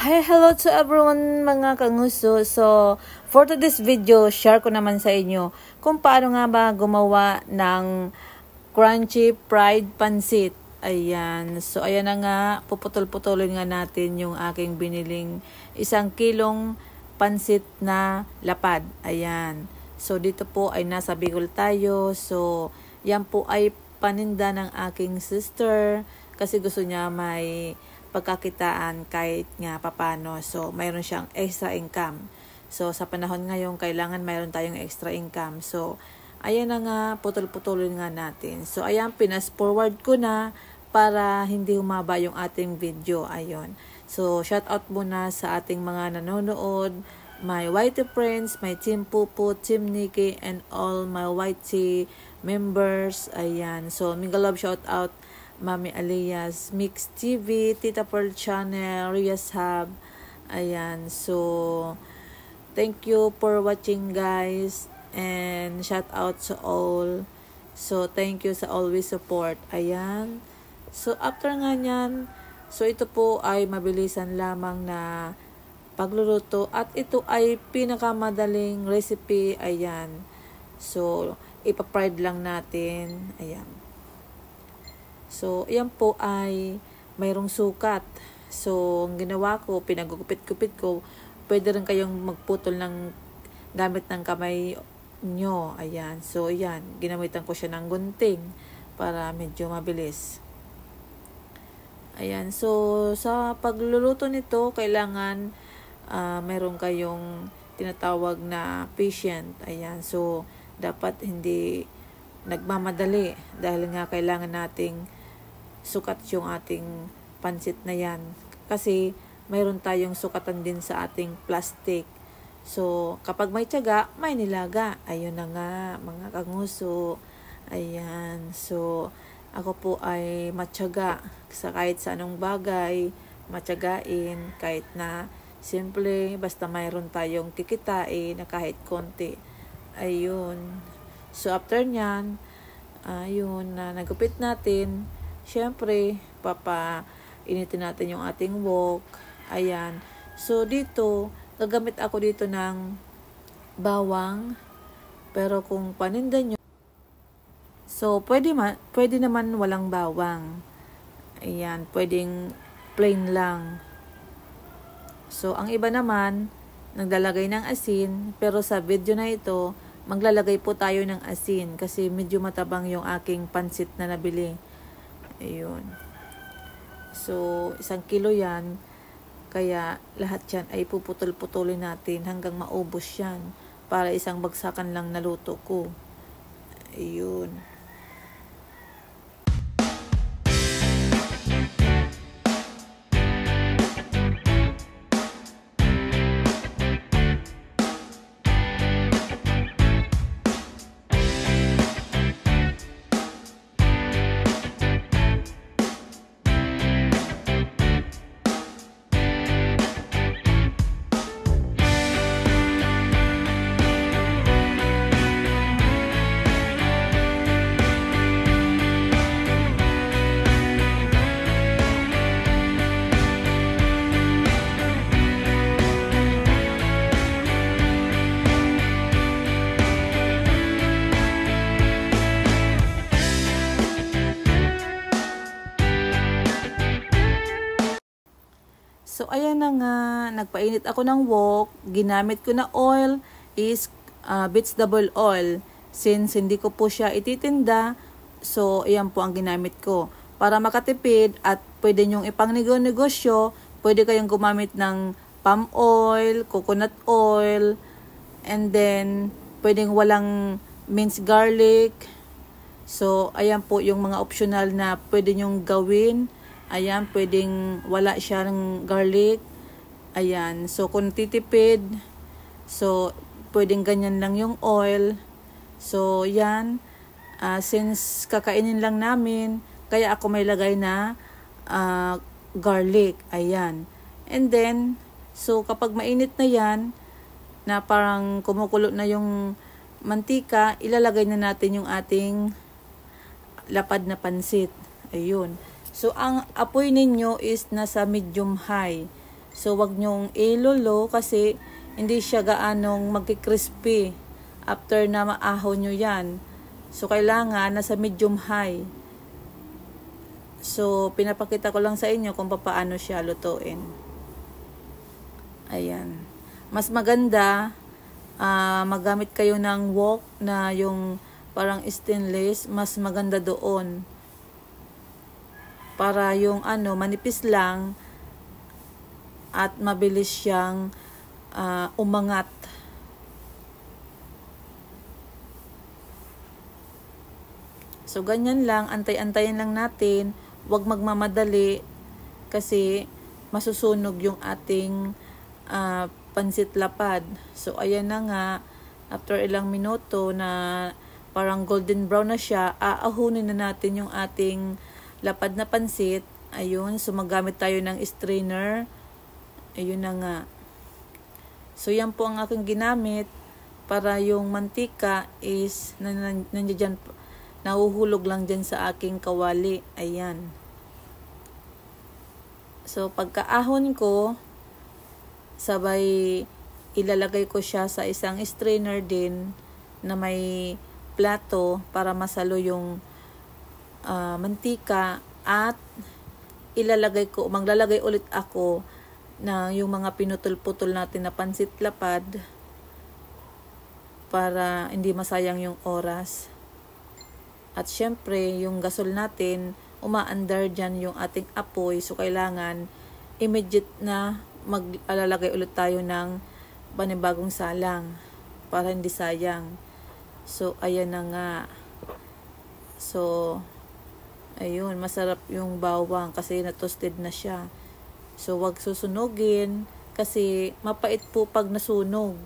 Hi, hello to everyone mga kanguso. So, for today's video, share ko naman sa inyo kung paano nga ba gumawa ng crunchy fried pansit. Ayan. So, ayan na nga, puputol-putulin nga natin yung aking biniling 1 kilong pansit na lapad. Ayan. So, dito po ay nasa Bicol tayo. So, yan po ay paninda ng aking sister kasi gusto niya may pagkakitaan kahit nga papano. So, mayroon siyang extra income. So, sa panahon ngayon, kailangan mayroon tayong extra income. So, ayan na nga, putol-putulin nga natin. So, ayan, pinas-forward ko na para hindi humaba yung ating video. Ayun. So, shout out muna sa ating mga nanonood, my YT friends, my Team Pupu, Team Nikki, and all my YT members. Ayan. So, mega love shout out Mami Alias, Mix TV, Tita Pearl Channel, Rias Hub. Ayan. So, thank you for watching guys. And shout out to all. So, thank you sa always support. Ayan. So, after nga nyan, so ito po ay mabilisan lamang na pagluluto. At ito ay pinakamadaling recipe. Ayan. So, ipa-fried lang natin. Ayan. So, ayan po ay mayroong sukat. So, ang ginawa ko, pinagugupit-gupit ko. Pwede rin kayong magputol ng gamit ng kamay nyo. Ayan. So, ayan. Ginamitan ko siya ng gunting para medyo mabilis. Ayan. So, sa pagluluto nito, kailangan mayroon kayong tinatawag na patient. Ayan. So, dapat hindi nagmamadali dahil nga kailangan nating sukat yung ating pansit na yan. Kasi mayroon tayong sukatan din sa ating plastic. So, kapag may tiyaga, may nilaga. Ayun na nga, mga kanguso. Ayan. So, ako po ay matyaga sa kahit sa anong bagay, matyagain, kahit na simple, basta mayroon tayong kikitain na kahit konti. Ayun. So, after nyan, ayun na nagupit natin. Siyempre, papainitin natin yung ating wok. Ayan. So, dito, gagamit ako dito ng bawang. Pero kung paninda nyo, so, pwede naman walang bawang. Ayan. Pwedeng plain lang. So, ang iba naman, naglalagay ng asin. Pero sa video na ito, maglalagay po tayo ng asin. Kasi medyo matabang yung aking pansit na nabili. Ayun. So, 1 kilo yan. Kaya, lahat yan ay puputol-putulin natin hanggang maubos yan. Para isang bagsakan lang naluto ko. Ayun. So, ayan na nga, nagpainit ako ng wok. Ginamit ko na oil is vegetable oil. Since hindi ko po siya ititinda, so, ayan po ang ginamit ko. Para makatipid at pwede nyong ipang-negosyo, pwede kayong gumamit ng palm oil, coconut oil, and then, pwedeng walang minced garlic. So, ayan po yung mga optional na pwede nyong gawin. Ayan, pwedeng wala siyang garlic. Ayan, so kung titipid, so pwedeng ganyan lang yung oil. So, yan. Since kakainin lang namin, kaya ako may lagay na garlic. Ayan. And then, so kapag mainit na yan, na parang kumukulo na yung mantika, ilalagay na natin yung ating lapad na pansit. Ayun. So, ang apoy ninyo is nasa medium high. So, wag nyong ilolo kasi hindi siya gaanong magkikrispy after na maahon nyo yan. So, kailangan nasa medium high. So, pinapakita ko lang sa inyo kung paano siya lutuin. Ayan. Mas maganda, magamit kayo ng wok na yung parang stainless. Mas maganda doon. Para yung manipis lang at mabilis siyang umangat. So, ganyan lang. Antay-antayin lang natin. Huwag magmamadali kasi masusunog yung ating pansit lapad. So, ayan na nga. After ilang minuto na parang golden brown na siya, aahunin na natin yung ating lapad na pansit. Ayun. So, magamit tayo ng strainer. Ayun na nga. So, yan po ang aking ginamit para yung mantika is nandiyan, nahuhulog lang dyan sa aking kawali. Ayan. So, pagkaahon ko, sabay ilalagay ko siya sa isang strainer din na may plato para masalo yung mantika at maglalagay ulit ako na yung mga pinutol-putol natin na pansit lapad para hindi masayang yung oras. At syempre, yung gasol natin, umaandar dyan yung ating apoy. So, kailangan immediate na maglalagay ulit tayo ng panibagong salang para hindi sayang. So, ayan na nga. So, ayun, masarap yung bawang kasi na-toasted na siya. So, wag susunugin kasi mapait po pag nasunog.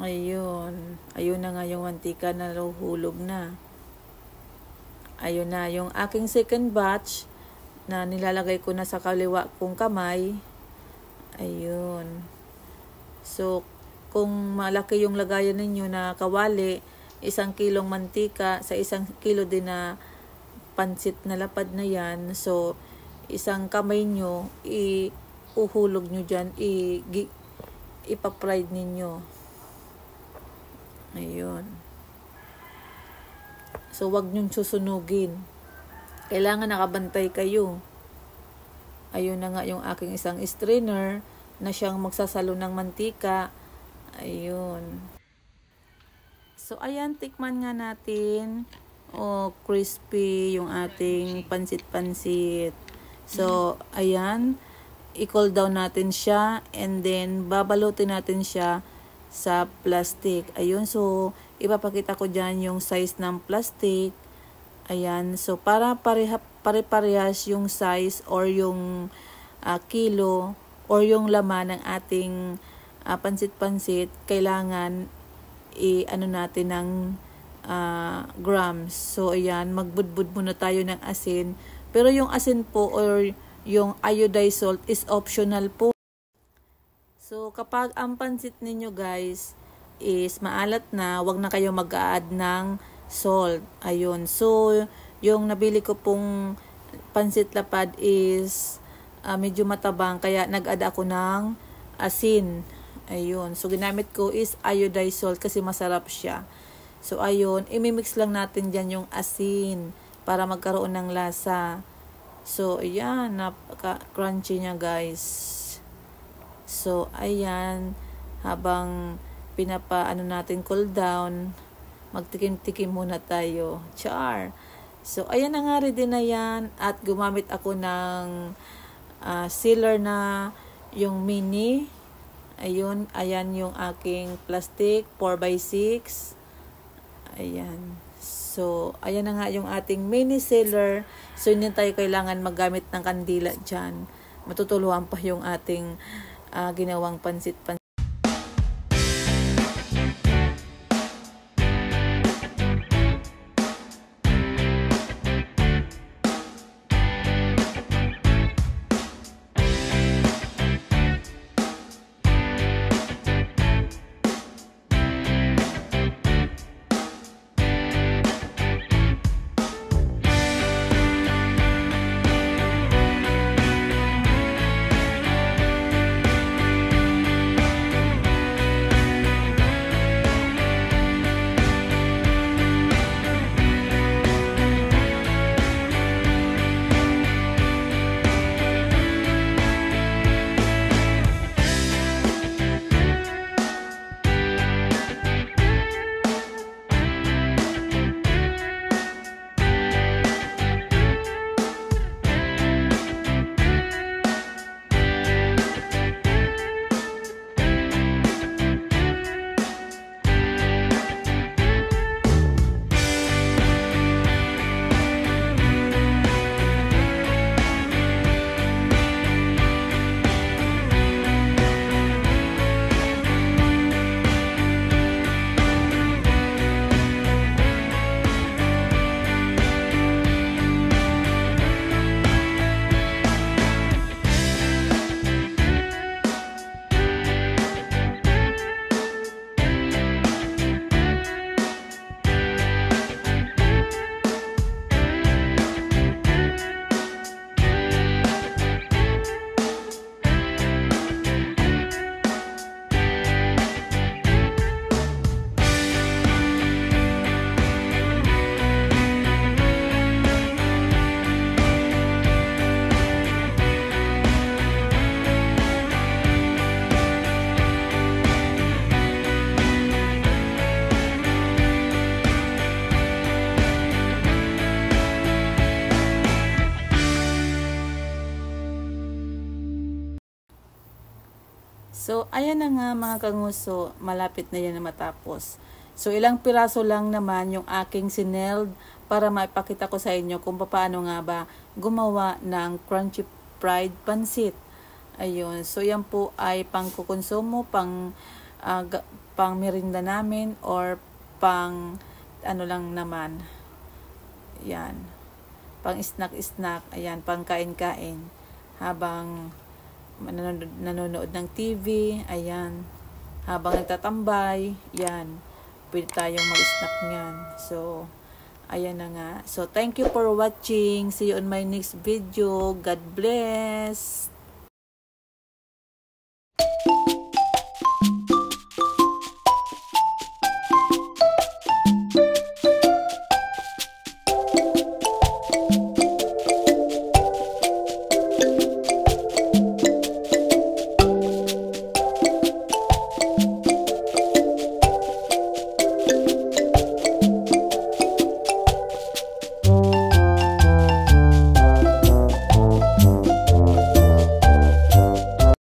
Ayun. Ayun na nga yung mantika na nahuhulog na. Ayun na. Yung aking second batch na nilalagay ko na sa kaliwa kong kamay. Ayun. So, kung malaki yung lagayan ninyo na kawali, 1 kilong mantika sa 1 kilo din na pansit na lapad na yan. So, isang kamay nyo, uhulog nyo dyan, ipapride ninyo. Ayun. So, wag nyong susunugin. Kailangan nakabantay kayo. Ayun na nga yung aking isang strainer na siyang magsasalo ng mantika. Ayun. So, ayan, tikman nga natin. Oh, crispy yung ating pansit-pansit. So, ayan. I-cool down natin siya and then babalutin natin siya sa plastic. Ayun, so ipapakita ko dyan yung size ng plastic. Ayan, so para pare-parehas yung size or yung kilo or yung laman ng ating pansit-pansit, kailangan i-ano natin ng grams. So ayan, magbudbud muna tayo ng asin. Pero yung asin po or yung iodized salt is optional po. So, kapag ang pansit ninyo guys is maalat na, wag na kayo mag-add ng salt. Ayun. So, yung nabili ko pong pansit lapad is medyo matabang, kaya nag-add ako ng asin. Ayun. So, ginamit ko is iodized salt kasi masarap siya. So, ayun. Imimix lang natin dyan yung asin para magkaroon ng lasa. So, ayan. Napaka-crunchy niya guys. So, ayan, habang pinapaano natin cool down, magtikim-tikim muna tayo. Char! So, ayan na nga, ready na yan. At gumamit ako ng sealer na yung mini. Ayun, ayan yung aking plastic, 4x6. Ayan. So, ayan na nga yung ating mini sealer. So, hindi tayo kailangan maggamit ng kandila dyan. Matutuluan pa yung ating ginawang pansit. So, ayan na nga mga kanguso, malapit na yan na matapos. So, ilang piraso lang naman yung aking sineld para maipakita ko sa inyo kung paano nga ba gumawa ng crunchy fried pansit. Ayun. So, yan po ay pang kukonsumo, pang merinda namin, or pang ano lang naman. Yan. Pang snack. Ayan, pang kain-kain. Habang nanonood ng TV, ayan. Habang nagtatambay, yan. Pwede tayong mag-snack niyan. So, ayan na nga. So, thank you for watching. See you on my next video. God bless.